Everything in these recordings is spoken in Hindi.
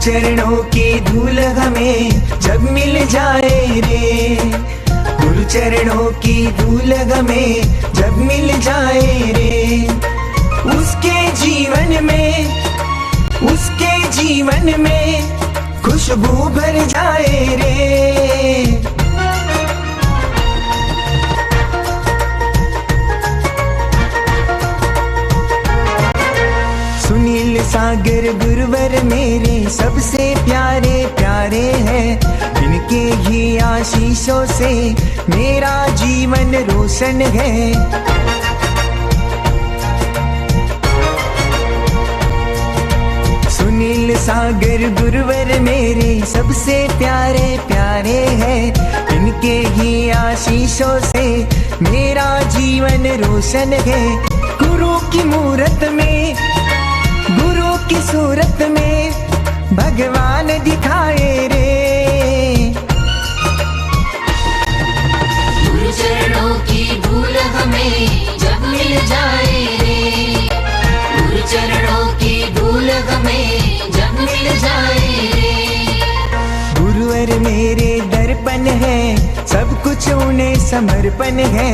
चरणों की धूल हमें जब मिल जाए रे, गुरु चरणों की धूल हमें जब मिल जाए रे, उसके जीवन में खुशबू भर जाए रे। सुनील सागर गुरुवर मेरे सबसे प्यारे प्यारे हैं, इनके ही आशीषों से मेरा जीवन रोशन है। सुनील सागर गुरुवर मेरे सबसे प्यारे प्यारे हैं, इनके ही आशीषों से मेरा जीवन रोशन है। गुरु की मूरत में, गुरु की सूरत में भगवान दिखाए रे। गुरु चरणों की धूल हमें जब मिल जाए रे, गुरु चरणों की धूल हमें जब मिल जाए रे। गुरुवर मेरे दर्पण है, सब कुछ उन्हें समर्पण है।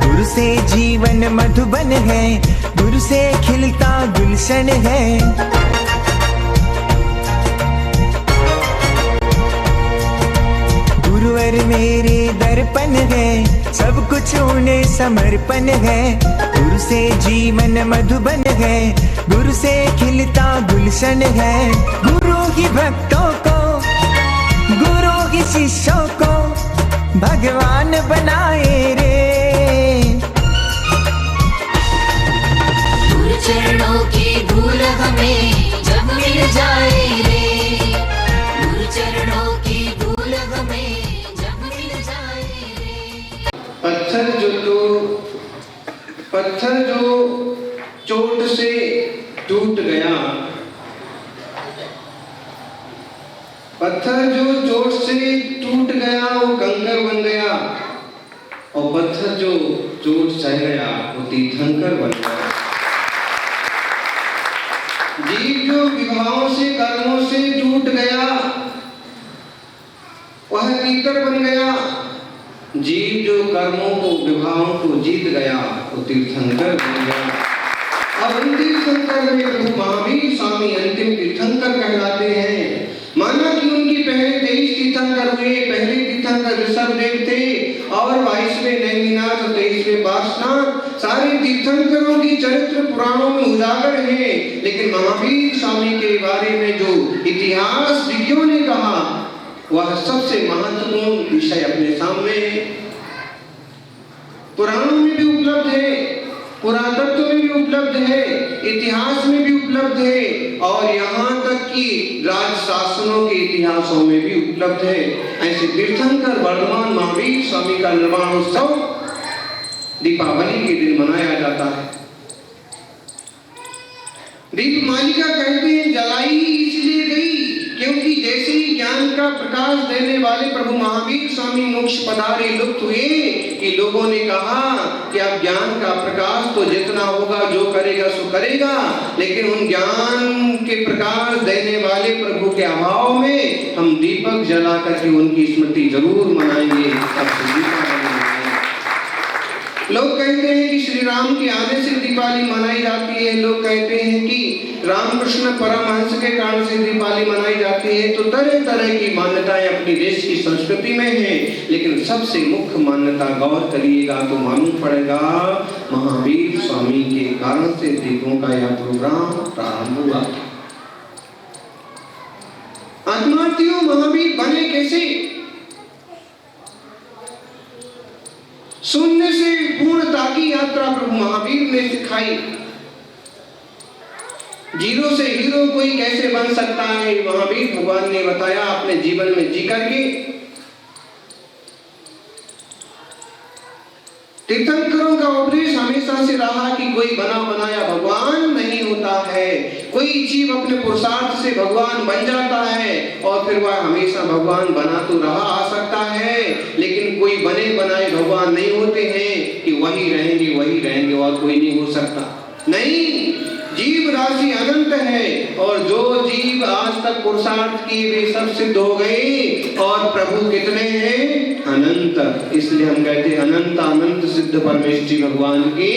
गुरु से जीवन मधुबन है, गुरु से खिलता गुलशन है। गुरुवर मेरे दर्पण है, सब कुछ उन्हें समर्पण है। गुरु से जीवन मधुबन है, गुरु से खिलता गुलशन है। गुरु ही भक्तों को, गुरु ही शिष्यों को भगवान बनाए रे। गुरु चरणों की धूल हमें जब मिल जाए रे, गुरु चरणों की धूल हमें जब मिल जाए रे। पत्थर जो चोट से टूट गया, पत्थर जो चोट से टूट गया वो कंकर बन गया, और पत्थर जो चोट सह गया वो तीर्थंकर बन गया। जीव जो विभावों से कर्मों से टूट गया वह तीर्थंकर बन गया। जीव जो कर्मों को विभावों को जीत गया वो तीर्थंकर बन गया। अब उन तीर्थंकर में प्रभु महावीर स्वामी अंतिम तीर्थंकर कहलाते हैं। माना कि उनकी पहले 23 तीर्थंकर हुए। पहले तीर्थंकर ऋषभदेव थे और 22वें नेमिनाथ और 23वें पार्श्वनाथ। सारे तीर्थंकरों की चरित्र पुराणों में उजागर है, लेकिन महावीर स्वामी के बारे में जो इतिहास विज्ञों ने कहा वह सबसे महत्वपूर्ण विषय अपने सामने पुराणों में भी उपलब्ध है, पुरातत्व में भी उपलब्ध है, इतिहास में भी उपलब्ध है, और यहाँ तक कि राज शासनों के इतिहासों में भी उपलब्ध है। ऐसे तीर्थंकर वर्धमान महावीर स्वामी का निर्वाण उत्सव दीपावली के दिन मनाया जाता है। दीपमालिका कहते हैं जलाई इसलिए गई क्योंकि जैसे ही ज्ञान का प्रकाश देने वाले प्रभु महावीर स्वामी मोक्ष पधारे लुप्त हुए कि लोगों ने कहा कि अब ज्ञान का प्रकाश तो जितना होगा जो करेगा सो करेगा, लेकिन उन ज्ञान के प्रकाश देने वाले प्रभु के अभाव में हम दीपक जला करके उनकी स्मृति जरूर मनाएंगे। लोग कहते हैं कि श्री राम के आने से दीपावली मनाई जाती है, लोग कहते हैं कि रामकृष्ण परमहंस के कारण से दीपावली मनाई जाती है। तो तरह तरह की मान्यताएं अपनी देश की संस्कृति में हैं, लेकिन सबसे मुख्य मान्यता गौर करिएगा तो मालूम पड़ेगा महावीर स्वामी के कारण से दीपों का यह प्रोग्राम प्रारंभ हुआ। आत्मार्थियों, महावीर बने कैसे? शून्य से पूर्णता की यात्रा प्रभु महावीर ने सिखाई। जीरो से हीरो कोई कैसे बन सकता है, महावीर भगवान ने बताया अपने जीवन में जी करके। तीर्थंकरों का उपदेश हमेशा से रहा कि कोई बना बनाया भगवान नहीं होता है। कोई जीव अपने पुरुषार्थ से भगवान बन जाता है और फिर वह हमेशा भगवान बना तो रहा आ सकता है, लेकिन कोई बने बनाए भगवान नहीं होते हैं कि वही रहेंगे और कोई नहीं हो सकता। नहीं, जीव राशि अनंत है और जो जीव आज तक पुरुषार्थ किए वे सब सिद्ध हो गए और प्रभु कितने हैं? अनंत। इसलिए हम कहते हैं अनंत अनंत सिद्ध परमेष्ठी भगवान की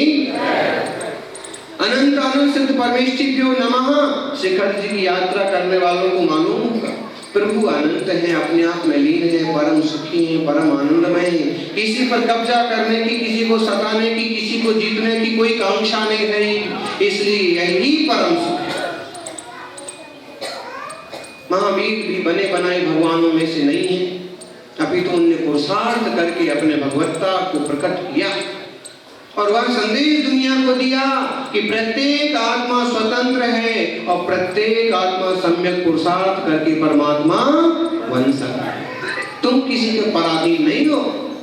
अनंत अनंत सिद्ध परमेष्ठिभ्यो नमः। शिखर जी की यात्रा करने वालों को मालूम होगा प्रभु अनंत है, अपने आप में लीन है, परम सुखी है, परम आनंदमय है। किसी पर कब्जा करने की, किसी को सताने की, किसी को जीतने की कोई कांक्षा नहीं है, इसलिए यही परम सुख है। महावीर भी बने बनाए भगवानों में से नहीं है, अपितु तो उनने पुरुषार्थ करके अपने भगवत्ता को प्रकट किया और वह संदेश दुनिया को दिया कि प्रत्येक आत्मा स्वतंत्र है और प्रत्येक आत्मा सम्यक पुरुषार्थ करके परमात्मा बन सकता है। तुम किसी के पराधीन नहीं हो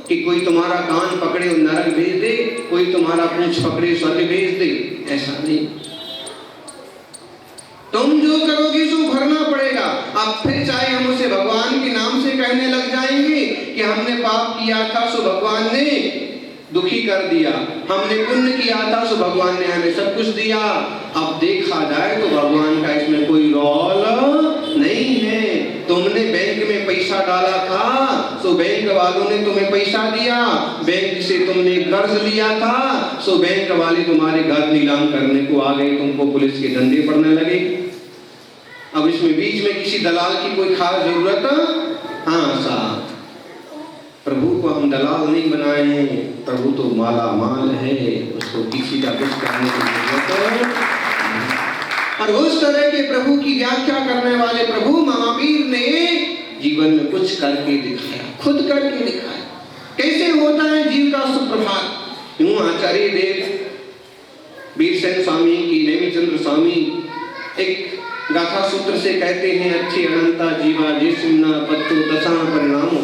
कि कोई तुम्हारा कान पकड़े और नरक भेज दे, कोई तुम्हारा पूंछ पकड़े स्वर्ग भेज दे, ऐसा नहीं। तुम जो करोगे सो भरना पड़ेगा। अब फिर चाहे हम उसे भगवान के नाम से कहने लग जाएंगे कि हमने पाप किया था सो भगवान ने दुखी कर दिया, हमने पुण्य किया था सो भगवान ने हमें सब कुछ दिया। अब देखा जाए तो भगवान का इसमें कोई रोल नहीं है। तुमने बैंक में पैसा डाला था सो बैंक वालों ने तुम्हें पैसा दिया, बैंक से तुमने कर्ज लिया था सो बैंक वाले तुम्हारे घर नीलाम करने को आ गए, तुमको पुलिस के धंधे पड़ने लगे। अब इसमें बीच में किसी दलाल की कोई खास जरूरत? हाँ साहब, प्रभु को हम दलाल नहीं बनाए हैं, प्रभु तो माला माल है, उसको किसी का कुछ करने की जरूरत नहीं। और उस तरह के प्रभु की व्याख्या करने वाले प्रभु महावीर ने जीवन में कुछ करके दिखाया, खुद करके दिखाया। कैसे होता है जीव का सुप्रभात? यूं आचार्य देव वीरसेन स्वामी की नेमिचंद्र स्वामी एक गाथा सूत्र से कहते हैं, अच्छी अनंता जीवा जिस्म न पत्तो दशा परिणामो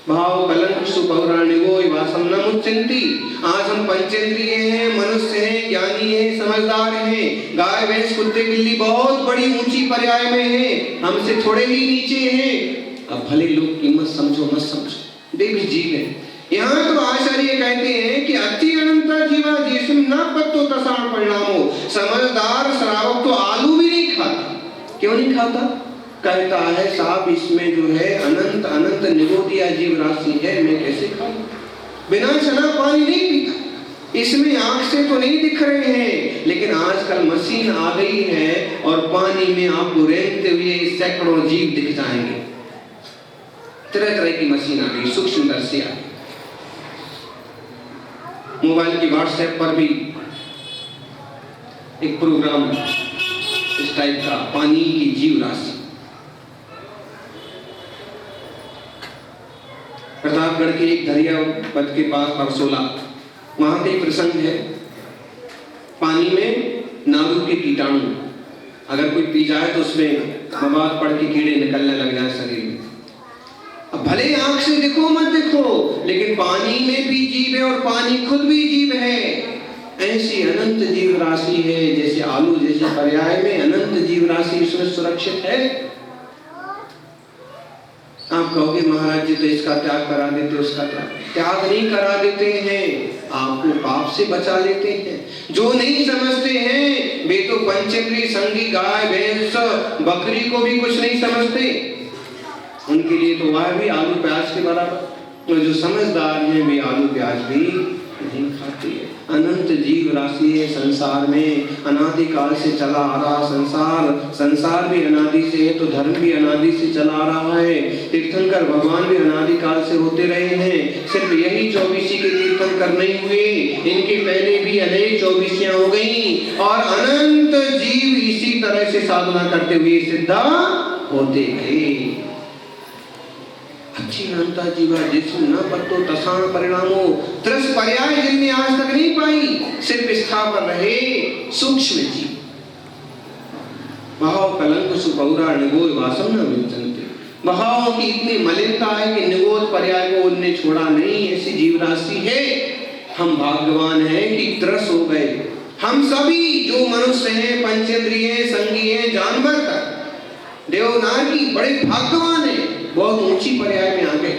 भाव कलंक सुपौराणिको वासम न मुच्यन्ति। आज हम पंचेंद्रिय हैं, मनुष्य हैं, ज्ञानी हैं, समझदार हैं, गाय भैंस कुत्ते बिल्ली बहुत बड़ी ऊंची पर्याय में हैं, हमसे थोड़े ही नीचे हैं। अब भले लोग कीमत समझो मत समझो, देवी जीव है। यहाँ तो आचार्य कहते हैं कि अति अनंता जीवा जिस्म न पत्तो दशा परिणामो। समझदार श्रावक तो आलू भी नहीं खाता। क्यों नहीं खाता? कहता है साहब इसमें जो है अनंत अनंत निगोदिया जीव राशि है, मैं कैसे खाऊं? बिना चना पानी नहीं पीता। इसमें आंख से तो नहीं दिख रहे हैं, लेकिन आजकल मशीन आ गई है और पानी में आपको रेंगते हुए सैकड़ों जीव दिख जाएंगे। तरह तरह की मशीन आ गई, सूक्ष्मदर्शी आ गई। मोबाइल की व्हाट्सएप पर भी एक प्रोग्राम इस टाइप का, पानी की जीव राशि। प्रतापगढ़ के एक दरियावत के पास परसोला, वहां का प्रसंग है। पानी में नालू के कीटाणु अगर कोई पी जाए तो उसमें मवाद पड़ के कीड़े निकलने लग जाए शरीर में। अब भले आंख से देखो मत देखो, लेकिन पानी में भी जीव है और पानी खुद भी जीव है। ऐसी अनंत जीव राशि है, जैसे आलू जैसे पर्याय में अनंत जीव राशि इसमें सुरक्षित है। आप कहोगे महाराज जी तो इसका त्याग करा देते, उसका त्याग नहीं करा देते हैं, आपको पाप से बचा लेते हैं। जो नहीं समझते हैं वे तो पंचेंद्रिय संगी गाय भैंस बकरी को भी कुछ नहीं समझते, उनके लिए तो वह भी आलू प्याज के बराबर। तो जो समझदार हैं वे आलू प्याज भी नहीं खाते। अनंत जीव राशि है संसार में, अनादि काल से चला आ रहा संसार भी अनादि से है तो धर्म भी अनादि से चला आ रहा है। तीर्थंकर भगवान भी अनादि काल से होते रहे हैं, सिर्फ यही 24 के तीर्थंकर नहीं हुए, इनके पहले भी अनेक 24 हो गई और अनंत जीव इसी तरह से साधना करते हुए सिद्ध होते गए। अच्छी अनंता जीवा जिस्म न पत्तो तसाण परिणामो। त्रस पर्याय जिनने आज तक नहीं पाई, सिर्फ स्थावर रहे सूक्ष्म जीव। भाव कलंक सुपौरा निगोद वासम न विचंते। भावों की इतनी मलिनता है कि निगोद पर्याय को उनने छोड़ा नहीं, ऐसी जीव राशि है। हम भाग्यवान हैं कि त्रस हो गए। हम सभी जो मनुष्य हैं, पंचेंद्रिय संगी हैं, जानवर तक देवनागी बड़े भाग्यवान हैं, बहुत ऊंची पर्याय में आ गए।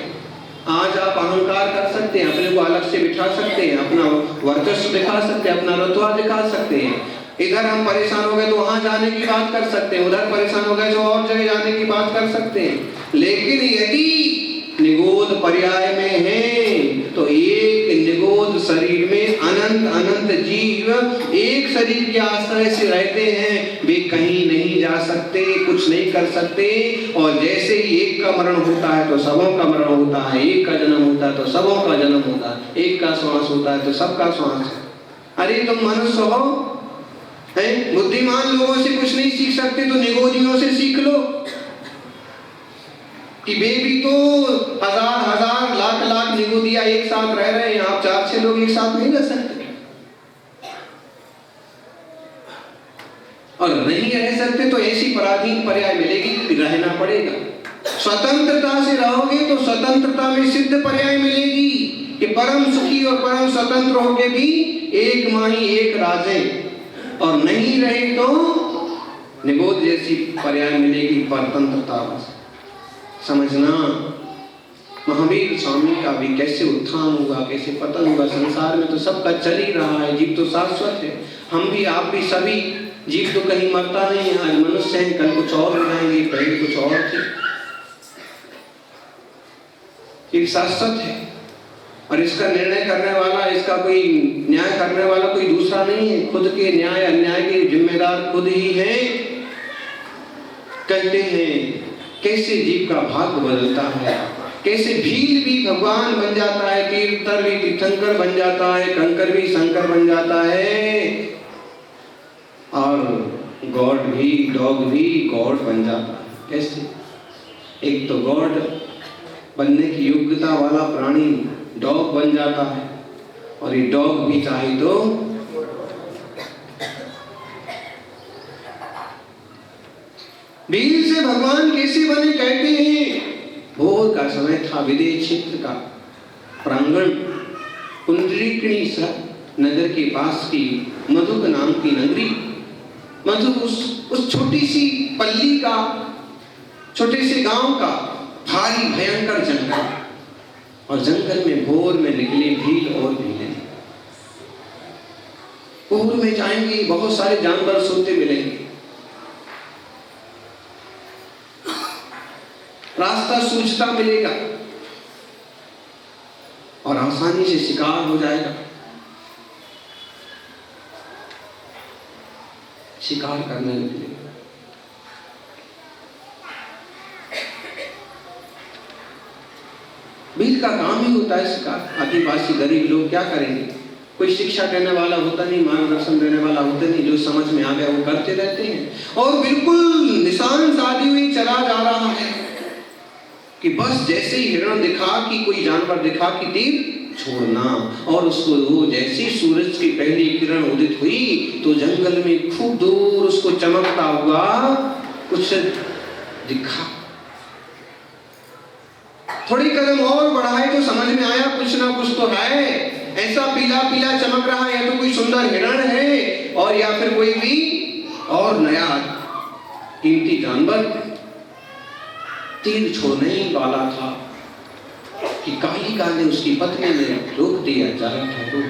आज आप अहंकार कर सकते हैं, अपने को अलग से बिठा सकते हैं, अपना वर्चस्व दिखा सकते हैं, अपना रत्वा दिखा सकते हैं। इधर हम परेशान हो गए तो वहां जाने की बात कर सकते हैं, उधर परेशान हो गए तो और जगह जाने की बात कर सकते हैं। लेकिन यदि निगोद पर्याय में है तो एक निगोद शरीर में अनंत अनंत जीव एक शरीर के आश्रय से रहते हैं, वे कहीं नहीं जा सकते, कुछ नहीं कर सकते। और जैसे ही एक का मरण होता है तो सबों का मरण होता है, एक का जन्म होता है तो सबों का जन्म होता है, एक का श्वास होता है तो सबका श्वास है। अरे तुम मनुष्य हो, बुद्धिमान लोगों से कुछ नहीं सीख सकते तो निगोदियों से सीख लो कि वे भी तो हजार हजार लाख लाख निगोदिया एक साथ रह रहे हैं, आप 4-6 लोग एक साथ नहीं रह सकते। और नहीं रह सकते तो ऐसी पराधीन पर्याय मिलेगी, रहना पड़ेगा। स्वतंत्रता से रहोगे तो स्वतंत्रता में सिद्ध पर्याय मिलेगी कि परम सुखी और परम स्वतंत्र होगे भी एक माही एक राजे। और नहीं रहे तो निगोद जैसी पर्याय मिलेगी, परतंत्रता। समझना महावीर स्वामी का भी कैसे उत्थान होगा, कैसे पतन होगा। संसार में तो सबका चल ही रहा है, जीव तो शाश्वत है, हम भी आप भी सभी जीव तो कहीं मरता नहीं है। आज मनुष्य हैं, कल कुछ और हो जाएंगे, पहले कुछ और थे। ये शाश्वत है और इसका निर्णय करने वाला, इसका कोई न्याय करने वाला कोई दूसरा नहीं है। खुद के न्याय अन्याय के जिम्मेदार खुद ही हैं। कहते हैं कैसे जीव का भाग्य बदलता है, कैसे भील भी भगवान बन जाता है, तीर्थंकर भी तीर्थंकर बन जाता है, कंकर भी शंकर बन जाता है, और गॉड भी, डॉग भी गॉड बन जाता है। कैसे? एक तो गॉड बनने की योग्यता वाला प्राणी डॉग बन जाता है, और ये डॉग भी चाहे तो भील से भगवान कैसे बने? कहते हैं भोर का समय था, विदेह क्षेत्र का प्रांगण, पुंडरीकणी नगर के पास की मधुक नाम की नगरी। मधु उस छोटी सी पल्ली का, छोटे से गांव का भारी भयंकर जंगल, और जंगल में भोर में निकले भील और भीलें। भोर में जाएंगे, बहुत सारे जानवर सोते मिलेंगे, रास्ता सूझता मिलेगा और आसानी से शिकार हो जाएगा। शिकार करने लगे। भील का काम ही होता है शिकार। आदिवासी गरीब लोग क्या करेंगे? कोई शिक्षा देने वाला होता नहीं, मार्गदर्शन देने वाला होता नहीं, जो समझ में आ गया वो करते रहते हैं। और बिल्कुल निशान साधी हुई चला जा रहा है कि बस जैसे ही हिरण दिखा कि कोई जानवर दिखा कि तीर छोड़ना, और उसको वो जैसी सूरज की पहली किरण उदित हुई तो जंगल में खूब दूर उसको चमकता हुआ कुछ दिखा। थोड़ी कदम और बढ़ाए तो समझ में आया कुछ ना कुछ तो है, ऐसा पीला पीला चमक रहा है, या तो कोई सुंदर हिरण है और या फिर कोई भी और नया कीमती जानवर। तीर छोड़ने ही वाला था कि कालिका ने उसकी पत्नी ने रोक दिया, जरा ठहरो,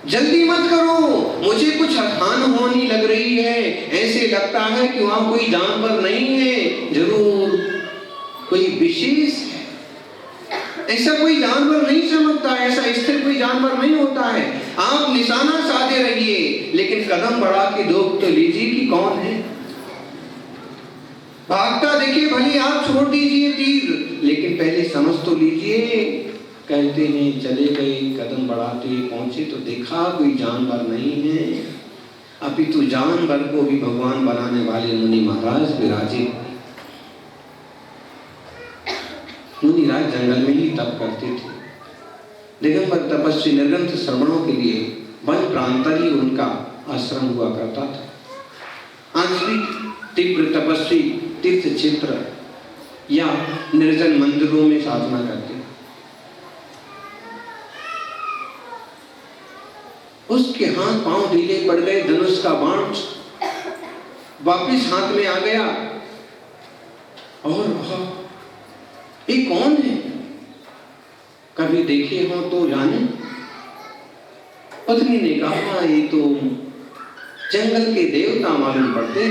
जल्दी मत करो, मुझे कुछ अनहोनी होने लग रही है। ऐसे लगता है कि वहां कोई जानवर नहीं है, जरूर कोई विशेष है। ऐसा कोई जानवर नहीं चमकता, ऐसा स्थिर कोई जानवर नहीं होता है। आप निशाना साधे रहिए, लेकिन कदम बढ़ा के देख तो लीजिए कि कौन है। भागता देखिए भले आप छोड़ दीजिए तीर, लेकिन पहले समझ तो लीजिए। कहते हैं चले गए, कदम बढ़ाते पहुंचे तो देखा कोई जानवर नहीं है, अपितु जानवर को भी भगवान बनाने वाले मुनि महाराज विराजे। मुनिराज जंगल में ही तप करते थे। दिगंबर तपस्वी निर्ग्रंथ श्रवणों के लिए वन प्रांतर ही उनका आश्रम हुआ करता था। आंतरिक तीव्र तपस्वी तीर्थ क्षेत्र या निर्जन मंदिरों में साधना करते। उसके हाथ पांव ढीले पड़ गए, धनुष का बाण वापिस हाथ में आ गया, और ये कौन है? कभी देखे हो तो जाने। पत्नी ने कहा, ये तो जंगल के देवता मालूम पड़ते,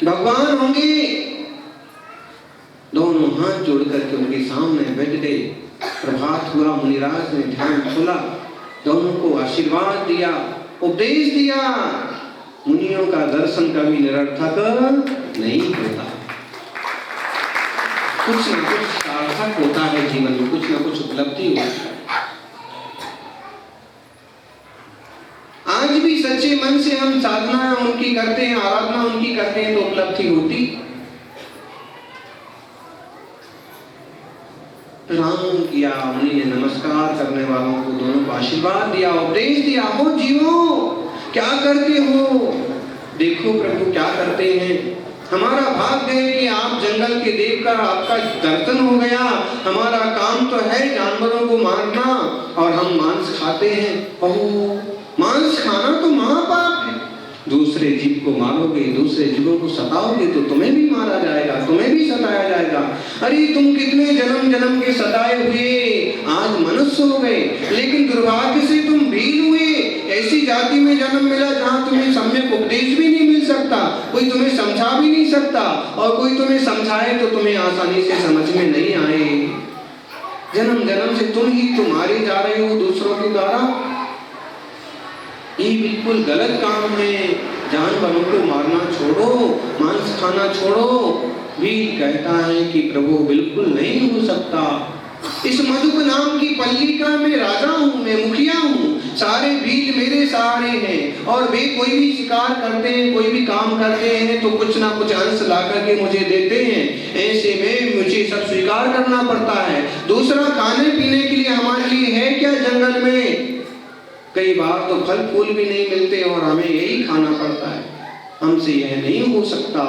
भगवान होंगे। दोनों हाथ जोड़ करके उनके सामने बैठ गए। प्रभात हुआ, मुनिराज ने ध्यान खोला, दोनों को आशीर्वाद दिया, उपदेश दिया। मुनियों का दर्शन कभी निरर्थक नहीं होता, कुछ न कुछ सार्थक होता है जीवन में, कुछ न कुछ उपलब्धि होती है। आज भी सच्चे मन से हम साधना उनकी करते हैं, आराधना उनकी करते हैं, तो उपलब्धि होती। प्रणाम किया, मुनि ने नमस्कार करने वालों को दोनों को आशीर्वाद दिया, उपदेश दिया। हो जीवो, क्या करते हो? देखो प्रभु क्या करते हैं। हमारा भाग्य है कि आप जंगल के देव का आपका दर्शन हो गया। हमारा काम तो है जानवरों को मारना और हम मांस खाते हैं। ओह, मांस खाना तो महापाप है। दूसरे जीव को मारोगे, दूसरे जीवों को सताओगे तो तुम्हें भी मारा जाएगा, तुम्हें भी सताया जाएगा। अरे तुम कितने जन्म जन्म के सताए हुए आज मनुष्य हो गए, लेकिन दुर्भाग्य से तुम भील हुए। ऐसी जाति में जन्म मिला जहाँ तुम्हें सम्यक उपदेश भी नहीं मिल सकता, कोई तुम्हें समझा भी नहीं सकता, और कोई तुम्हें समझाए तो तुम्हें आसानी से समझ में नहीं आए। जन्म जन्म से तुम ही तो मारे जा रहे हो दूसरों के द्वारा। ये बिल्कुल गलत काम है। जानवरों को मारना छोड़ो, मांस खाना छोड़ो। भील कहता है कि प्रभु बिल्कुल नहीं हो सकता। इस मधुप नाम की पल्लिका में राजा हूँ, मैं मुखिया हूँ, सारे भील मेरे सहारे हैं, और वे कोई भी शिकार करते हैं, कोई भी काम करते हैं तो कुछ ना कुछ अंश ला करके मुझे देते हैं। ऐसे में मुझे सब स्वीकार करना पड़ता है। दूसरा, खाने पीने के लिए हमारे लिए है क्या जंगल में? कई बार तो फल फूल भी नहीं मिलते और हमें यही खाना पड़ता है। हमसे यह नहीं हो सकता।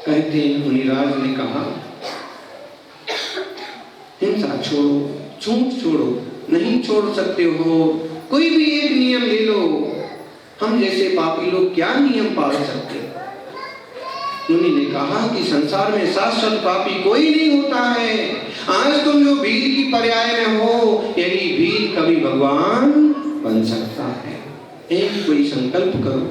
कहते हैं मुनिराज ने कहा, हिंसा छोड़ो, झूठ छोड़ो, नहीं छोड़ सकते हो, कोई भी एक नियम ले लो। हम जैसे पापी लोग क्या नियम पाल सकते? मुनि ने कहा कि संसार में शाश्वत पापी कोई नहीं होता है। आज तुम जो भील की पर्याय में हो, यही भील कभी भगवान बन सकता है। एक कोई संकल्प करो।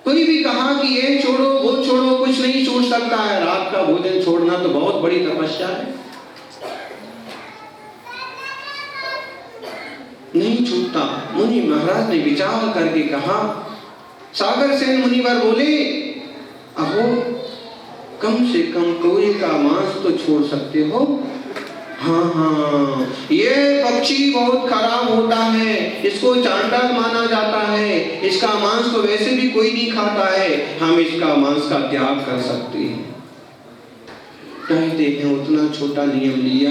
कोई भी कहा कि ये छोड़ो वो छोड़ो, कुछ नहीं छोड़ सकता है। रात का भोजन छोड़ना तो बहुत बड़ी तपस्या है, नहीं छूटता। मुनि महाराज ने विचार करके कहा, सागर सेन मुनिवर बोले, अहो कम से कम कौए का मांस तो छोड़ सकते हो। हाँ, ये पक्षी बहुत खराब होता है, इसको चांडाल माना जाता है, इसका मांस तो वैसे भी कोई नहीं खाता है, हम इसका मांस का त्याग कर सकते हैं। कहते हैं उतना छोटा नियम लिया,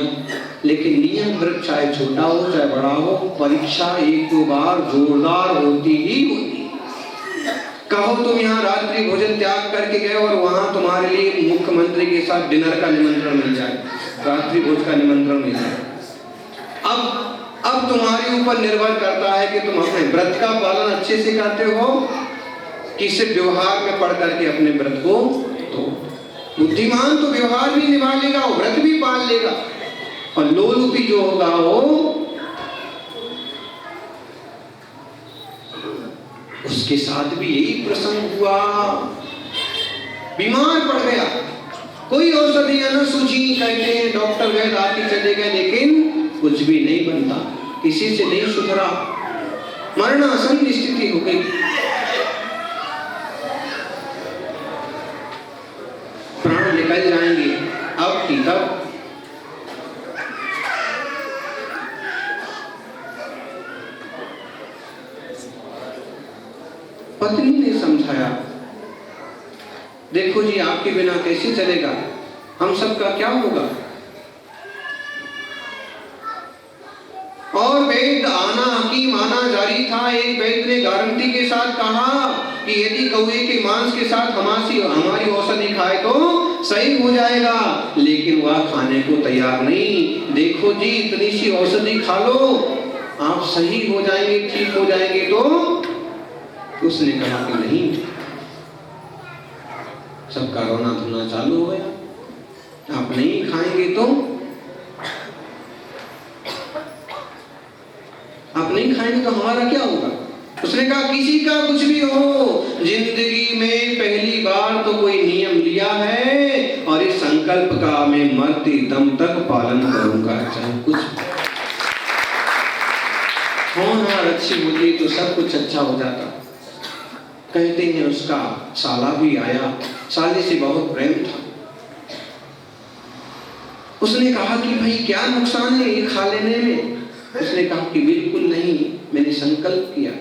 लेकिन नियम वृक्ष चाहे छोटा हो चाहे बड़ा हो, परीक्षा एक दो बार जोरदार होती ही होती। कहो तुम यहाँ रात्रि भोजन त्याग करके गए और वहां तुम्हारे लिए मुख्यमंत्री के साथ डिनर का निमंत्रण मिल जाए, रात्रि भोज का निमंत्रण मिल जाए। अब तुम्हारे ऊपर निर्भर करता है कि तुम अपने व्रत का पालन अच्छे से करते हो कि सिर्फ व्यवहार में पढ़ करके अपने व्रत को। तो बुद्धिमान तो व्यवहार भी निभा लेगा, व्रत भी पाल लेगा, और लोलुपी जो होगा वो उसके साथ भी यही प्रसंग हुआ। बीमार पड़ गया, कोई औषधियां न सूझी। कहते हैं डॉक्टर वैद्य आके चले गए, लेकिन कुछ भी नहीं बनता, किसी से नहीं सुधरा, मरणासन स्थिति हो गई। प्राण निकल जाएंगे। अब की तब पत्नी ने समझाया, देखो जी आपके बिना कैसे चलेगा, हम सबका क्या होगा। और वैद्य आना हकीम आना जारी था। एक वैद्य ने गारंटी के साथ कहा कि यदि कौवे के मांस के साथ हमारी औषधि खाए तो सही हो जाएगा, लेकिन वह खाने को तैयार नहीं। देखो जी इतनी सी औषधि खा लो, आप सही हो जाएंगे, ठीक हो जाएंगे। तो उसने कहा कि नहीं। सबका रोना धोना चालू हो गया, आप नहीं खाएंगे तो जाएंगे तो हमारा क्या होगा? उसने कहा किसी का कुछ भी हो, जिंदगी में पहली बार तो कोई नियम लिया है और इस संकल्प का मैं मरते दम तक पालन करूंगा, चाहे कुछ होनहार अच्छी होती तो सब कुछ अच्छा हो जाता। कहते हैं उसका साला भी आया, साले से बहुत प्रेम था। उसने कहा कि भाई क्या नुकसान है ये खा लेने में? उसने कहा कि बिल्कुल नहीं, मैंने संकल्प किया।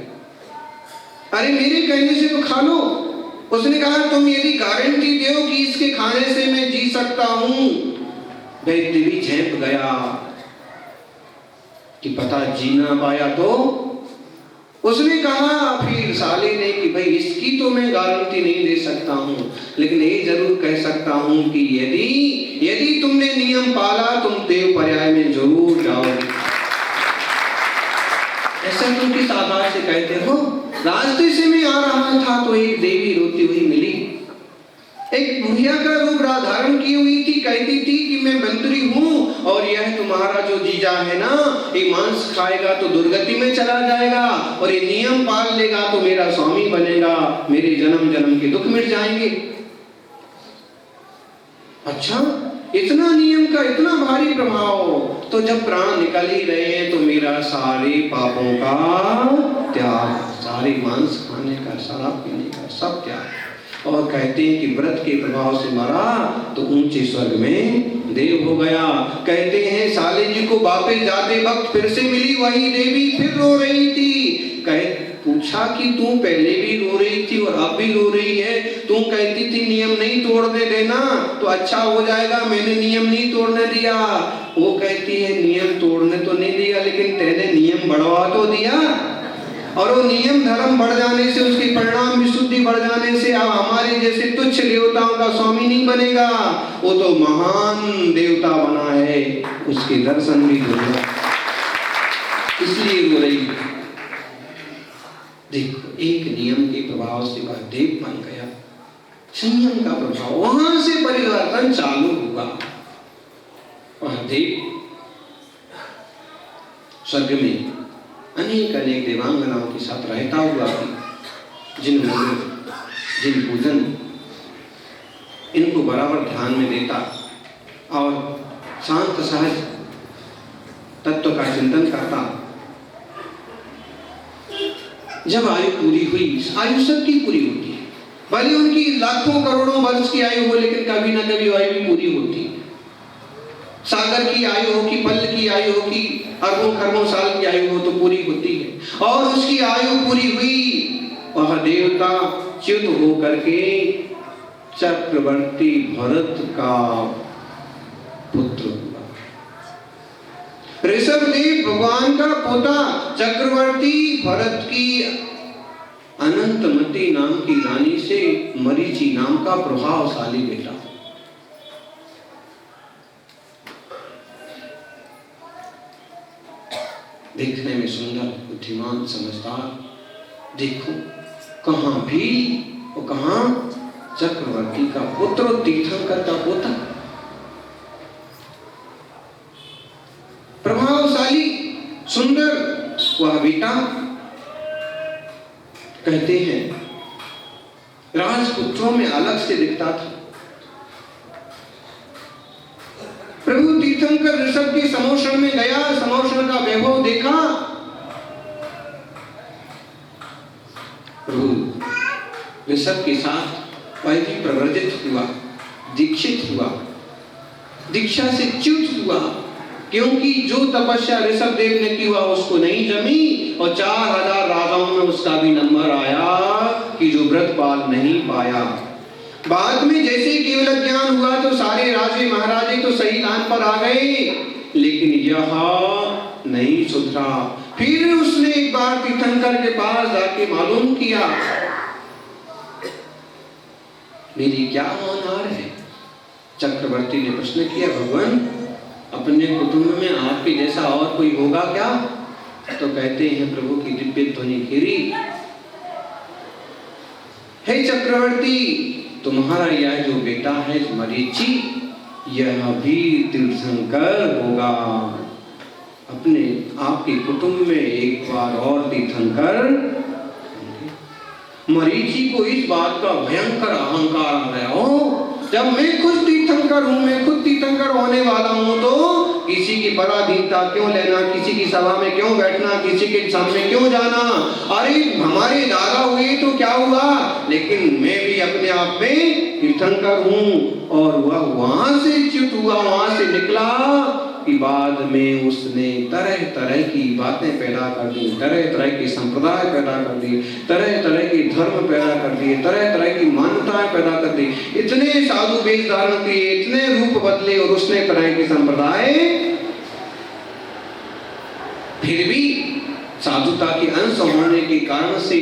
अरे मेरे कहने से तो खा लो। उसने कहा तुम यदि गारंटी दो कि इसके खाने से मैं जी सकता हूं। दैत्य भी झेप गया कि पता जी ना पाया तो। उसने कहा फिर साले ने कि भाई इसकी तो मैं गारंटी नहीं दे सकता हूं, लेकिन ये जरूर कह सकता हूं कि यदि तुमने नियम पाला तुम देव पर्याय में जरूर जाओगे। ऐसा तुम किस आधार से कहते हो? रास्ते से मैं आ रहा था तो एक देवी रोती हुई मिली, एक बुढ़िया का रूप धारण की हुई थी। कहती थी कि मैं मंत्री हूँ और यह तुम्हारा जो जीजा है ना, ये मांस खाएगा तो दुर्गति में चला जाएगा और ये नियम पाल लेगा तो मेरा स्वामी बनेगा, मेरे जन्म जन्म के दुख मिट जाएंगे। अच्छा, इतना नियम का इतना भारी प्रभाव, तो जब प्राण निकल ही रहे हैं तो मेरा सारे पापों का त्याग, सारे मांस खाने का, शराब पीने का सब त्याग। और कहते हैं कि व्रत के प्रभाव से मरा तो ऊंचे स्वर्ग में देव हो गया। कहते हैं साले जी को वापस जाते वक्त फिर से मिली वही देवी, फिर रो रही थी। पूछा कि तू पहले भी रो रही थी और अब भी रो रही है, तू कहती थी नियम नहीं तोड़ने देना तो अच्छा हो जाएगा, मैंने नियम नहीं तोड़ने दिया। वो कहती है नियम तोड़ने तो नहीं दिया, लेकिन तेने नियम बढ़वा तो दिया। और वो नियम धर्म बढ़ जाने से, उसकी परिणाम विशुद्धि बढ़ जाने से अब हमारे जैसे तुच्छ देवताओं का स्वामी नहीं बनेगा, वो तो महान देवता बना है, उसके दर्शन भी होगा, इसलिए रो रही। देखो, एक नियम के प्रभाव से वह देव बन गया, संयम का प्रभाव, वहां से परिवर्तन चालू हुआ। वह देव स्वर्ग में अनेक अनेक देवांगनाओं के साथ रहता हुआ भी जिन पूजन इनको बराबर ध्यान में देता और शांत सहज तत्व का चिंतन करता। जब आयु पूरी हुई, आयु सबकी पूरी होती है, भले उनकी लाखों करोड़ों वर्ष की आयु हो, लेकिन कभी ना कभी आयु पूरी होती है। सागर की आयु हो कि पल की आयु हो कि अरबों खरबों साल की आयु हो तो पूरी होती है। और उसकी आयु पूरी हुई, वह देवता च्युत हो करके चक्रवर्ती भरत का पुत्र हुआ। ऋषभदेव भगवान का पोता चक्रवर्ती भरत की अनंतमती नाम की रानी से मरीचि नाम का प्रभावशाली बेटा। देखने में सुंदर, बुद्धिमान, समझदार। देखो कहां भी वो कहां चक्रवर्ती का पुत्र, तीर्थंकर का पोता, प्रभावशाली सुंदर वह बेटा। कहते हैं राजपुत्रों में अलग से दिखता था। प्रभु तीर्थंकर ऋषभ के समोषण में गया, समोषण का वैभव देखा। प्रभु ऋषभ के साथ वह भी प्रवर्जित हुआ, दीक्षित हुआ, दीक्षा से च्युत हुआ, क्योंकि जो तपस्या ऋषभ देव ने की हुआ उसको नहीं जमी और 4000 राजाओं में उसका भी नंबर आया कि जो व्रत पाल नहीं पाया। बाद में जैसे केवल ज्ञान हुआ तो सारे राजे महाराजे तो सही लाइन पर आ गए, लेकिन यह नहीं सुधरा। फिर उसने एक बार तीर्थंकर के पास जाके मालूम किया मेरी क्या होनहार है। चक्रवर्ती ने प्रश्न किया, भगवान अपने कुटुंब में आपके जैसा और कोई होगा क्या? तो कहते हैं प्रभु की दिव्य ध्वनि घेरी, हे चक्रवर्ती, तुम्हारा यह जो बेटा है मरीचि, यह भी तीर्थंकर होगा। अपने आपके कुटुंब में एक बार और तीर्थंकर। मरीचि को इस बात का भयंकर अहंकार आ गया हो, जब मैं खुद तीर्थंकर हूं, मैं खुद तीर्थंकर होने वाला हूं, तो किसी की पराधीनता क्यों लेना, किसी की सभा में क्यों बैठना, किसी के सामने क्यों जाना। अरे हमारे दादा हुए तो क्या हुआ, लेकिन मैं भी अपने आप में तीर्थंकर हूं। और वह वहां से च्युत हुआ, वहां से निकला कि बाद में उसने तरह तरह की बातें पैदा कर दी, तरह तरह के संप्रदाय पैदा कर दिए, तरह तरह के धर्म पैदा कर दिए, तरह तरह की मान्यताएं पैदा कर दी। इतने साधु वेश धारण किए, इतने रूप बदले और उसने तरह के संप्रदाय, फिर भी साधुता के अंश होने के कारण से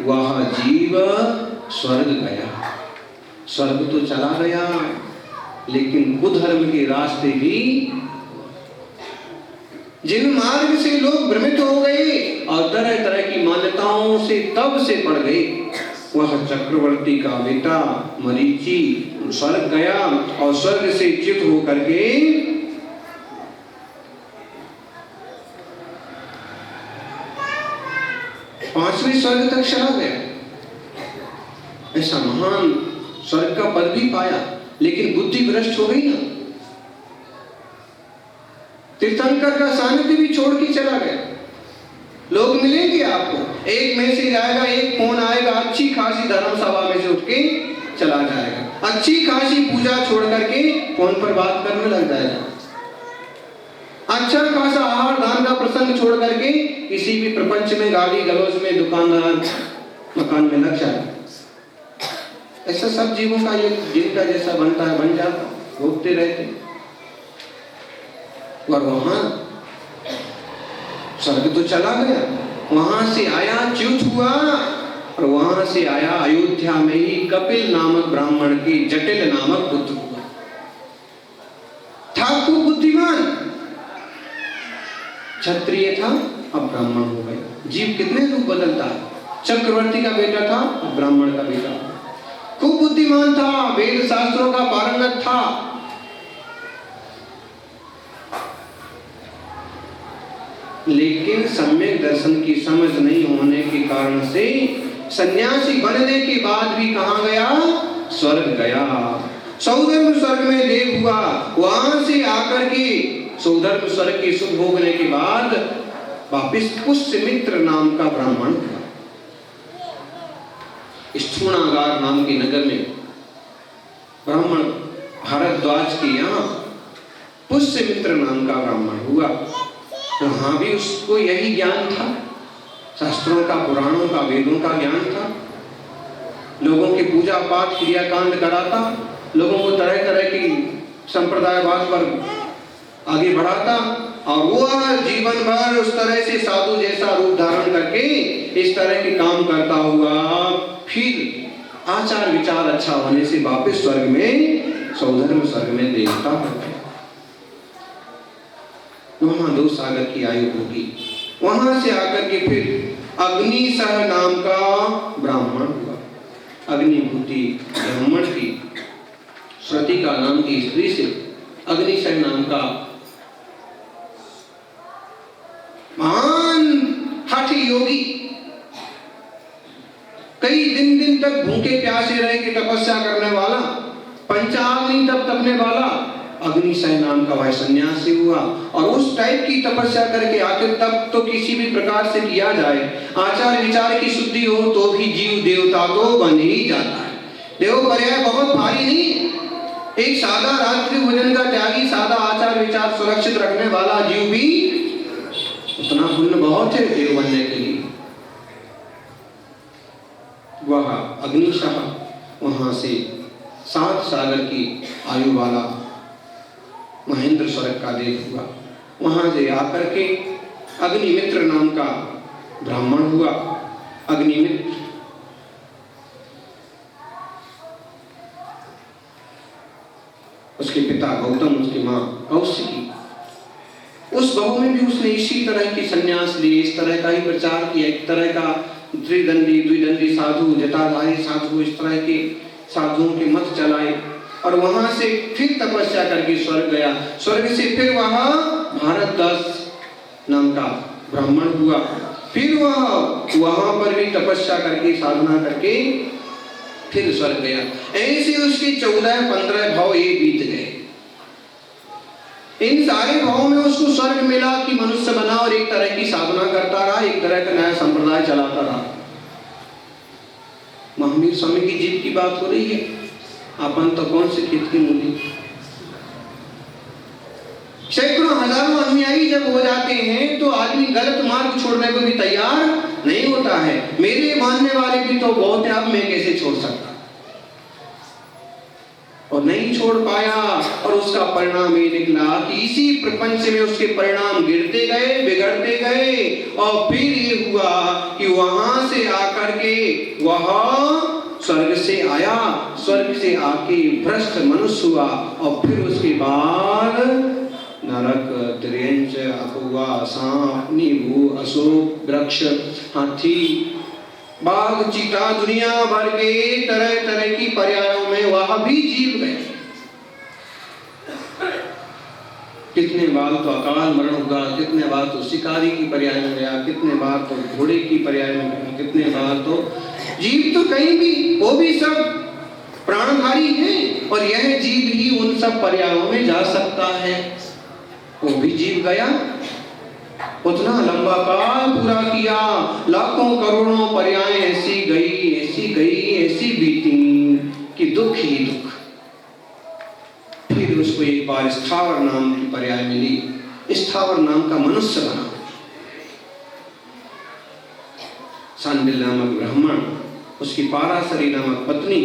वह जीव स्वर्ग गया। स्वर्ग तो चला गया, लेकिन कुधर्म के रास्ते भी, जिन मार्ग से लोग भ्रमित हो गए और तरह तरह की मान्यताओं से तब से पड़ गए, वह चक्रवर्ती का बेटा मरीचि स्वर्ग गया और स्वर्ग से च्युत होकर के पांचवें स्वर्ग तक चला गया। ऐसा महान स्वर्ग का पद भी पाया, लेकिन बुद्धि भ्रष्ट हो गई ना। तीर्थंकर का सानिध्य भी छोड़ के चला गया। लोग मिलेंगे आपको, एक मैसेज आएगा, एक फोन आएगा, अच्छी खासी धर्म सभा में से उठ के चला जाएगा, अच्छी खासी पूजा छोड़ करके फोन पर बात करने लग जाएगा, अच्छा खासा आहार दान का प्रसंग छोड़ करके किसी भी प्रपंच में, गाली गलौज में, दुकानदार मकान में लग जाएगा। ऐसा सब जीवों का ये जिनका जैसा बनता है बन जाता, भोगते रहते। और वहां स्वर्ग तो चला गया, वहां से आया, च्युत हुआ, और वहां से आया अयोध्या में ही कपिल नामक ब्राह्मण की जटिल नामक पुत्र हुआ। था खूब बुद्धिमान, क्षत्रिय था, अब ब्राह्मण हो गए। जीव कितने रूप बदलता है। चक्रवर्ती का बेटा था, अब ब्राह्मण का बेटा। खूब बुद्धिमान था, वेद शास्त्रों का पारंगत था, लेकिन सम्यक दर्शन की समझ नहीं होने के कारण से सन्यासी बनने के बाद भी कहां गया, स्वर्ग गया। सौधर्म स्वर्ग में देव हुआ, वहां से आकर के सौधर्म स्वर्ग की सुख भोगने के बाद वापिस पुष्यमित्र नाम का ब्राह्मण हुआ। स्थूणागार नाम के नगर में ब्राह्मण भारद्वाज के यहाँ पुष्यमित्र नाम का ब्राह्मण हुआ। वहां भी उसको यही ज्ञान था, शास्त्रों का, पुराणों का, वेदों का ज्ञान था। लोगों की पूजा पाठ क्रियाकांड कराता, लोगों को तरह तरह की संप्रदायवाद पर आगे बढ़ाता, और वह जीवन भर उस तरह से साधु जैसा रूप धारण करके इस तरह के काम करता हुआ फिर आचार विचार अच्छा होने से वापस स्वर्ग में, सौधर्म स्वर्ग में देवता हो गए। वहां 2 सागर की आयु होगी। वहां से आकर के फिर अग्निसह नाम का ब्राह्मण हुआ। अग्निभूति ब्राह्मण की, श्रुतिका नाम की स्त्री से अग्निसह नाम का महान हठी योगी, कई दिन तक भूखे प्यासे रह के तपस्या करने वाला, पंचाग्नि तप तपने वाला अग्निसह नाम का वह सन्यासी हुआ। और उस टाइप की तपस्या करके आखिर तब तो किसी भी प्रकार से किया जाए, आचार विचार की शुद्धि हो तो भी जीव देवता तो बन ही जाता है। देखो पर्याय बहुत भारी नहीं, एक सादा रात्रि भोजन का त्यागी, सादा आचार विचार सुरक्षित रखने वाला जीव भी उतना पुण्य बहुत है देव बनने के लिए। वह अग्निशः वहां से 7 सागर की आयु वाला महेंद्र स्वर्ग का देव हुआ। वहां से आकर के अग्निमित्र नाम का ब्राह्मण हुआ। अग्निमित्र उसके पिता गौतम, उसकी मां कौशिकी। उस बहू में भी उसने इसी तरह की संन्यास लिए, इस तरह का ही प्रचार किया, एक तरह का त्रिदंडी द्विदंडी साधु, जटाधारी साधु, इस तरह के साधुओं के मत चलाए। और वहां से फिर तपस्या करके स्वर्ग गया। स्वर्ग से फिर वहां भारद्वाज नाम का ब्राह्मण हुआ। फिर वह वहां पर भी तपस्या करके साधना करके फिर स्वर्ग गया। ऐसे उसके 14-15 भाव ये बीत गए। इन सारे भावों में उसको स्वर्ग मिला कि मनुष्य बना और एक तरह की साधना करता रहा, एक तरह का नया संप्रदाय चलाता रहा। महावीर स्वामी की जीव की बात हो रही है, अपन तो कौन से खेत की मूली। सैकड़ों हजारों अनुयायी जब हो जाते हैं तो आदमी गलत मार्ग छोड़ने को भी तैयार नहीं होता है। मेरे मानने वाले भी तो बहुत है, अब मैं कैसे छोड़ सकता, और नहीं छोड़ पाया। और उसका परिणाम ये निकला कि इसी प्रपंच में उसके परिणाम गिरते गए, बिगड़ते गए। और फिर ये हुआ कि वहां से आकर के वह स्वर्ग से आया, स्वर्ग से आके भ्रष्ट मनुष्य हुआ। और फिर उसके बाद नरक, त्रियंच, अकौवा, सांप, नींबू, अशोक वृक्ष, हाथी, बाघ, चीता, दुनिया भर के तरह तरह की पर्यायों में वह भी जीव गए। कितने बार तो अकाल मरण हुआ, कितने बार तो शिकारी की पर्याय में गया, कितने बार तो घोड़े की पर्याय में गया, कितने बार तो जीव तो कहीं भी, वो भी सब प्राणधारी हैं। और यह जीव ही उन सब पर्यायों में जा सकता है। वो भी जीव गया, उतना लंबा काल पूरा किया, लाखों करोड़ों पर्याय ऐसी गई, ऐसी गई, ऐसी बीती कि दुख ही दुख। फिर उसको एक बार स्थावर नाम की पर्याय मिली, स्थावर नाम का मनुष्य बना। सांडिल नामक ब्राह्मण, उसकी पाराशरी नामक पत्नी,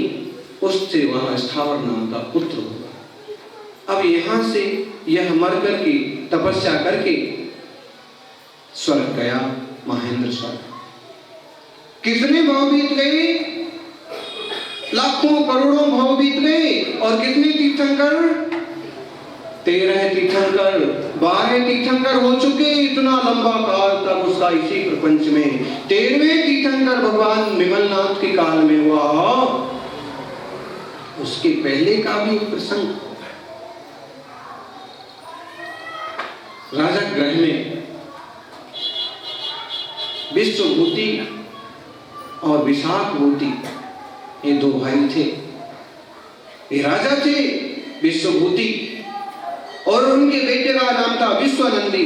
उससे वहां स्थावर नाम का पुत्र हुआ। अब यहां से यह मर करके तपस्या करके स्वर्ग गया, महेंद्र स्वर्ग। कितने भाव बीत गए, लाखों करोड़ों भाव बीत गए। और कितने तीर्थंकर, 13 तीर्थंकर, 12 तीर्थंकर हो चुके। इतना लंबा काल तक उसका इसी प्रपंच में। 13वें तीर्थंकर भगवान विमलनाथ के काल में हुआ। उसके पहले का भी एक प्रसंग, राजा ग्रह में विश्वभूति और विशाखभूति, ये दो भाई थे। ये राजा थे विश्वभूति, और उनके बेटे का नाम था विश्वनंदी।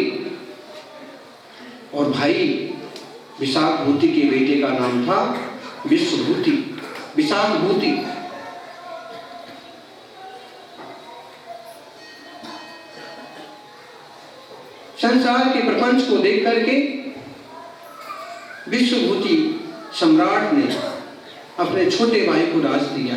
और भाई विशाखभूति के बेटे का नाम था विश्वभूति, विशाखभूति। संसार के प्रपंच को देख करके विश्वभूति सम्राट ने अपने छोटे भाई को राज दिया।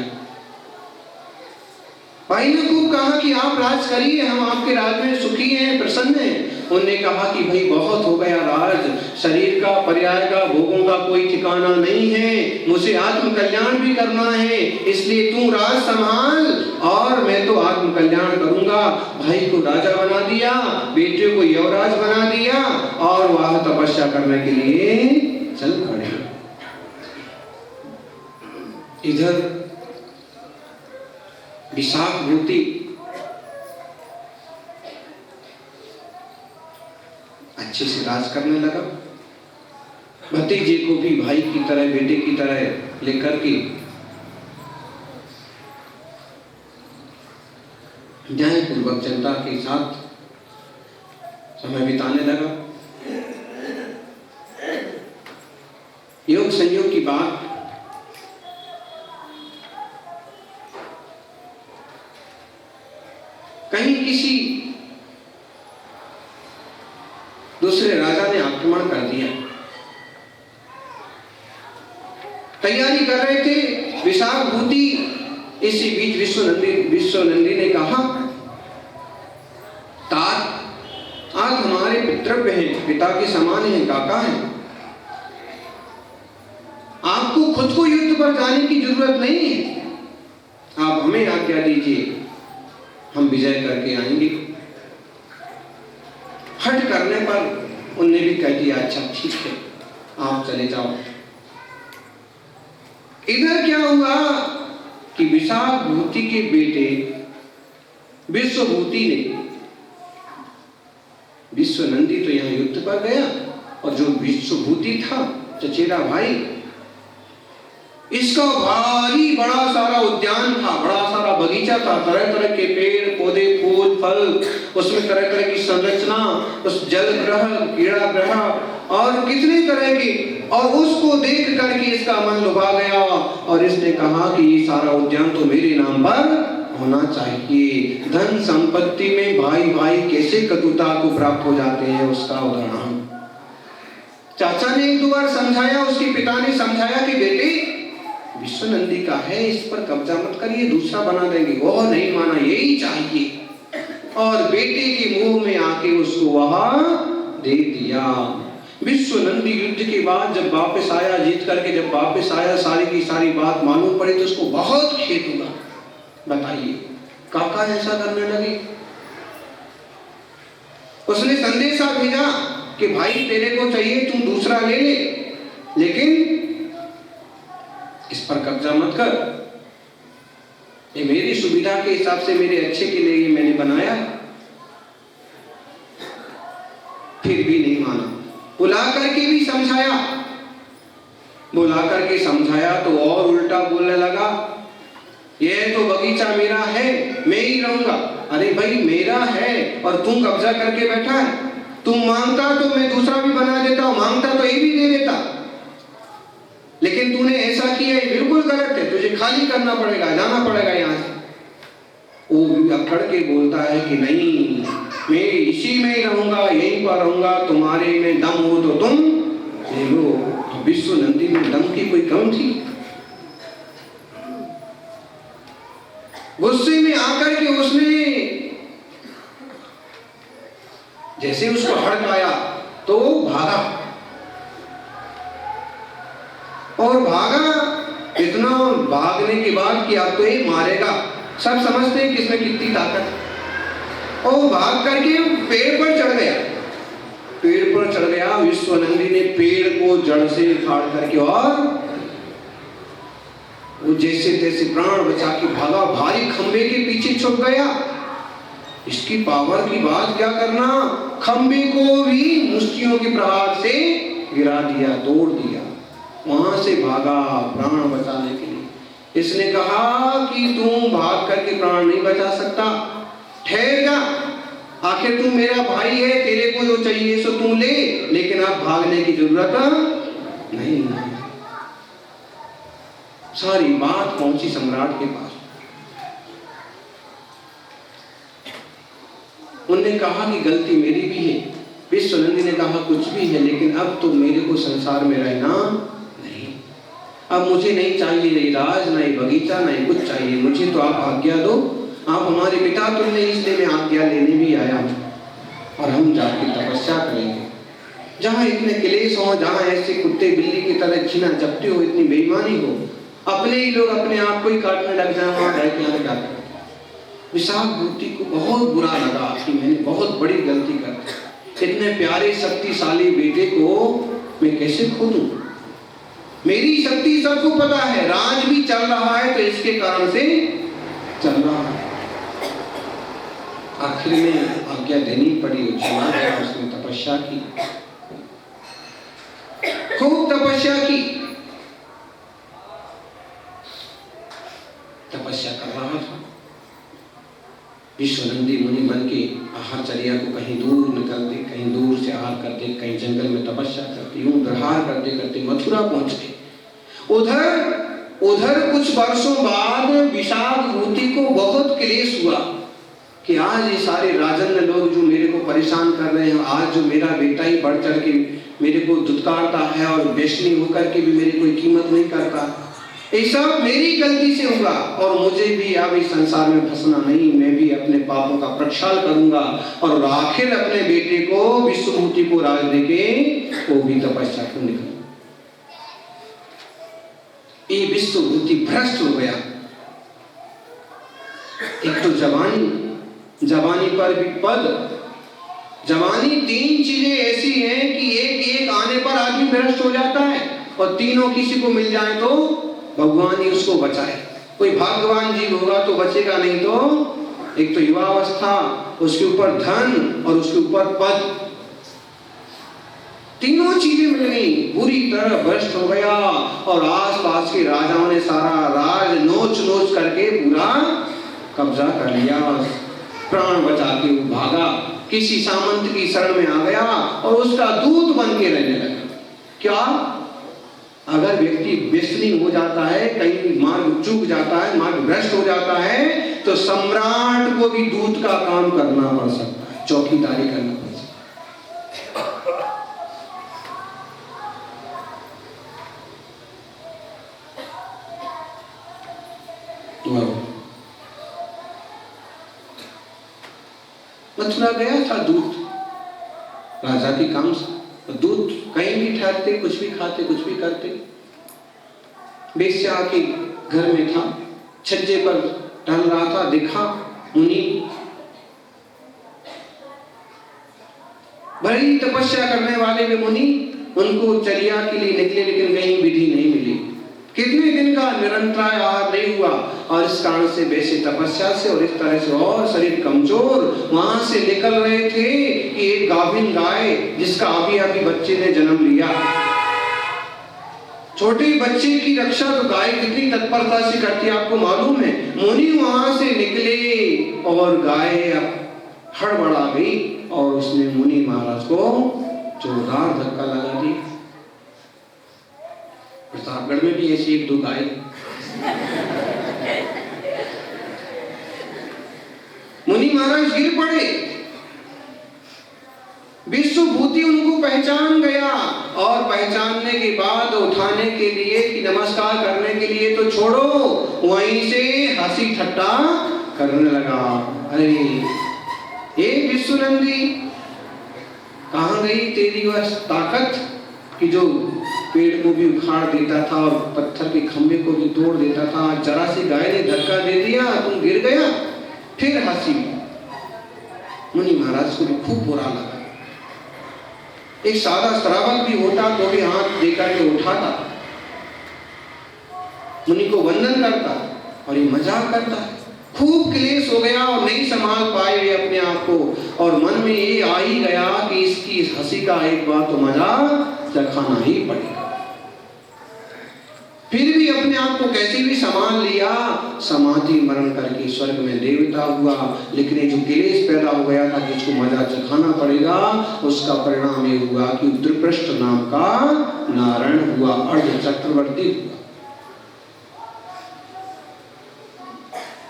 भाई ने खूब कहा कि आप राज करिए, हम आपके राज में सुखी हैं, प्रसन्न हैं। उन्होंने कहा कि भाई बहुत हो गया राज, शरीर का, पर्याय का, भोगों का कोई ठिकाना नहीं है, मुझे आत्म कल्याण भी करना है, इसलिए तू राज संभाल और मैं तो आत्म कल्याण करूंगा। भाई को राजा बना दिया, बेटे को युवराज बना दिया, और वह तपस्या करने के लिए चल खड़े। इधर विशाखभूति अच्छे से राज करने लगा। भतीजे को भी भाई की तरह, बेटे की तरह लेकर के न्यायपूर्वक जनता के साथ समय बिताने लगा। योग संयोग की बात, कहीं किसी दूसरे राजा ने आक्रमण कर दिया। तैयारी कर रहे थे विशाखभूति। इसी बीच विश्वनंदी ने कहा, तात आज हमारे पितृव्य हैं, पिता के समान हैं, काका हैं, आपको खुद को युद्ध पर जाने की जरूरत नहीं है, आप हमें आज्ञा दीजिए, हम विजय करके आएंगे। हट करने पर उनने भी कह दिया, अच्छा ठीक है, आप चले जाओ। इधर क्या हुआ कि विशाखभूति के बेटे विश्वभूति ने विश्वनंदी तो यहाँ युद्ध पर गया और जो विश्वभूति था चचेरा भाई, इसका भारी बड़ा सारा उद्यान था, बड़ा सारा बगीचा था, तरह तरह के पेड़ पौधे फूल फल, उसमें तरह तरह की संरचना, उस जल ग्रह कीड़ा ग्रह और कितने तरह की, और उसको देख करके इसका मन लुभा गया और इसने कहा कि ये सारा उद्यान तो मेरे नाम पर होना चाहिए। धन संपत्ति में भाई भाई कैसे कटुता को प्राप्त हो जाते हैं उसका उदाहरण। चाचा ने एक दो बार समझाया, उसके पिता ने समझाया कि बेटे विश्वनंदी का है, इस पर कब्जा मत करिए, दूसरा बना देंगे। वो नहीं माना, यही चाहिए और बेटे के मुंह में आके उसको वहां दे दिया। विश्वनंदी युद्ध के बाद जब वापस आया, जीत करके जब वापस आया, सारी की सारी बात मालूम पड़ी तो उसको बहुत खेद हुआ। बताइए काका ऐसा करने लगे। उसने संदेशा भेजा कि भाई तेरे को चाहिए तुम दूसरा ले ले, लेकिन इस पर कब्जा मत कर, ये मेरी सुविधा के हिसाब से मेरे अच्छे के लिए मैंने बनाया। फिर भी नहीं माना, बुला करके भी समझाया, बुला करके समझाया तो और उल्टा बोलने लगा, ये तो बगीचा मेरा है, मैं ही रहूंगा। अरे भाई मेरा है और तुम कब्जा करके बैठा है, तुम मांगता तो मैं दूसरा भी बना देता, मांगता तो ये भी दे देता, लेकिन तूने ऐसा किया, ये बिल्कुल गलत है, तुझे खाली करना पड़ेगा, जाना पड़ेगा यहाँ से। वो भी अकड़ के बोलता है कि नहीं, मैं इसी में ही रहूंगा, यहीं पर रहूंगा, तुम्हारे में दम हो तो तुम ले लो। विश्वनंदी में दम की कोई कम थी? गुस्से में आकर के उसने जैसे उसको हड़क आया तो भागा और भागा, इतना भागने के बाद कि अब तो ये मारेगा, सब समझते हैं कि इसमें कितनी ताकत। और भाग करके पेड़ पर चढ़ गया, पेड़ पर चढ़ गया। विश्वनंदी ने पेड़ को जड़ से उखाड़ करके और वो जैसे तैसे प्राण बचा के भागा, भारी खंबे के पीछे छुप गया। इसकी पावर की बात क्या करना, खंबे को भी मुष्टियों के प्रहार से गिरा दिया, तोड़ दिया। वहां से भागा प्राण बचाने के लिए। इसने कहा कि तुम भाग करके प्राण नहीं बचा सकता, ठहर जा, आखिर तू मेरा भाई है, तेरे को जो चाहिए सो तू ले, लेकिन अब भागने की जरूरत नहीं। सारी बात पहुंची सम्राट के पास। उन्होंने कहा कि गलती मेरी भी है। विश्वनंदी ने कहा कुछ भी है, लेकिन अब तो मेरे को संसार में रहना नहीं, अब मुझे नहीं चाहिए राज, नहीं बगीचा, नहीं कुछ चाहिए, मुझे तो आप आज्ञा दो, आप हमारे पिता तुल्य, इसलिए मैं आज्ञा लेने भी आया हूँ और हम जाके तपस्या करेंगे। जहाँ इतने क्लेश हो, जहाँ ऐसे कुत्ते बिल्ली की तरह छीना झपटी हो, इतनी बेईमानी हो, अपने ही लोग अपने आप को ही काटने लग जाए, वहां रह के आने जाते। विशाखभूति को बहुत बुरा लगा कि मैंने बहुत बड़ी गलती कर दी, इतने प्यारे शक्तिशाली बेटे को मैं कैसे खो दूं। मेरी शक्ति सबको पता है, राज भी चल रहा है तो इसके कारण से चल रहा है। आखिर में आज्ञा देनी पड़ी, चला गया, उसने तपस्या की, खूब तपस्या की, तपस्या कर रहा था। विश्वनंदी मुनि बन के आहारचर्या को कहीं दूर निकलते, कहीं दूर से आहार करते, कहीं जंगल में तपस्या करते, यूं विहार करते करते मथुरा पहुंच गए। उधर कुछ वर्षों बाद विशाखभूति को बहुत क्लेश हुआ कि आज ये सारे राजन लोग जो मेरे को परेशान कर रहे हैं, आज जो मेरा बेटा ही बढ़ चढ़ के मेरे को धुतकारता है और बेशनी होकर के भी मेरी कोई कीमत नहीं करता, ये सब मेरी गलती से हुआ और मुझे भी अब इस संसार में फंसना नहीं, मैं भी अपने पापों का प्रक्षाल करूंगा और आखिर अपने बेटे को विश्वभूति को राज देके वो भी तपस्या को निकल। ये विश्वभूति भ्रष्ट हो गया। एक तो जवानी पर भी पद, जवानी तीन चीजें ऐसी हैं कि एक आने पर आदमी भ्रष्ट हो जाता है और तीनों किसी को मिल जाए तो भगवान ही उसको बचाए। कोई भाग्यवान जीव होगा तो बचेगा, नहीं तो एक तो युवावस्था, उसके ऊपर धन और उसके ऊपर पद, तीनों चीजें मिल गई, बुरी तरह भ्रष्ट हो गया और आसपास के राजाओं ने सारा राज नोच नोच करके पूरा कब्जा कर लिया। प्राण बचा के वो भागा, किसी सामंत की शरण में आ गया और उसका दूत बन के रहने लगा। क्या? अगर व्यक्ति व्यसनी हो जाता है, कहीं मार्ग चूक जाता है, मार्ग भ्रष्ट हो जाता है, तो सम्राट को भी दूत का काम करना पड़ सकता है, चौकीदारी करना पड़ सकता है। मथुरा गया था दूत, राजा की काम से। दूत कहीं भी ठहरते, कुछ भी खाते, कुछ भी करते। बेश्या के घर में था, छज्जे पर टहल रहा था, देखा मुनि बड़ी तपस्या करने वाले वे मुनि, उनको चर्या के लिए निकले लेकिन कहीं विधि नहीं मिली। कितने दिन का निरंतर आहार नहीं हुआ और इस कारण से वैसे तपस्या से और इस तरह से और शरीर कमजोर वहां से निकल रहे थे कि एक गाभिन गाय जिसका अभी अभी बच्चे ने जन्म लिया, छोटे बच्चे की रक्षा तो गाय कितनी तत्परता से करती है आपको मालूम है। मुनि वहां से निकले और गाय हड़बड़ा गई और उसने मुनि महाराज को जोरदार धक्का लगा दी। प्रतापगढ़ में भी ऐसी एक दो गाय। मुनि महाराज गिर पड़े, विश्वभूति उनको पहचान गया और पहचानने के बाद उठाने के लिए कि नमस्कार करने के लिए तो छोड़ो, वहीं से हंसी ठट्टा करने लगा। अरे ये विश्वनंदी, कहां गई तेरी वह ताकत कि जो पेड़ को भी उखाड़ देता था और पत्थर के खंभे को भी तोड़ देता था। जरा सी गाय ने धक्का दे दिया, तुम गिर गया। फिर हंसी। मुनि महाराज को भी खूब बुरा लगा। एक सादा श्रावक भी होता तो भी हाथ देकर के उठाता, मुनि को वंदन करता और ये मजाक करता है। खूब क्लेश हो गया और नहीं संभाल पाए वे अपने आप को और मन में ये आ ही गया कि इसकी हंसी का एक बार तो मजाक चखाना ही पड़ेगा। फिर भी अपने आप को कैसे भी संभाल लिया, समाधि मरण करके स्वर्ग में देवता हुआ। लेकिन ये जो क्लेश पैदा हो गया था जिसको मजा चखाना पड़ेगा, उसका परिणाम ये हुआ कि त्रिपृष्ठ नाम का नारायण हुआ, अर्ध चक्रवर्ती हुआ।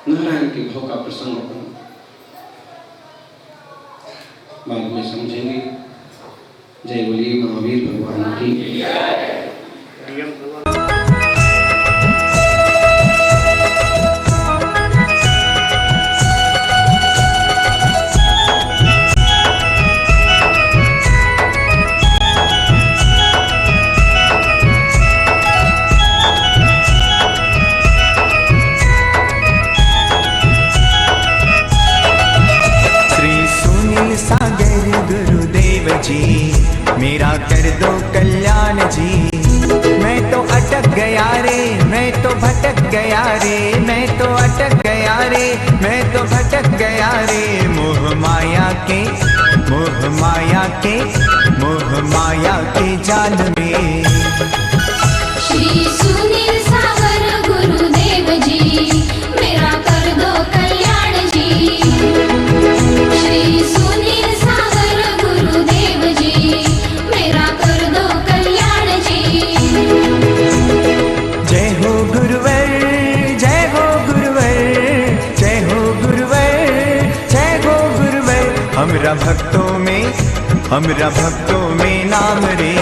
नारायण के भाव का प्रसंग बाद में समझेंगे। जय बोलिए महावीर भगवान की। मेरा कर दो कल्याण जी। मैं तो अटक गया रे, मैं तो भटक गया रे, मैं तो अटक गया रे, मैं तो भटक गया रे। मोह माया के, मोह माया के, मोह माया के जाल में। श्री सुनील सागर गुरुदेव जी, मेरा कर दो कल्याण जी। श्री सुनील सागर गुरुदेव जी, मेरा कर दो कल्याण जी। जय हो गुरुवर, जय हो गुरुवर, जय हो गुरुवर, जय हो गुरुवर। हमरा भक्तों में, हमरा भक्तों में नाम रे।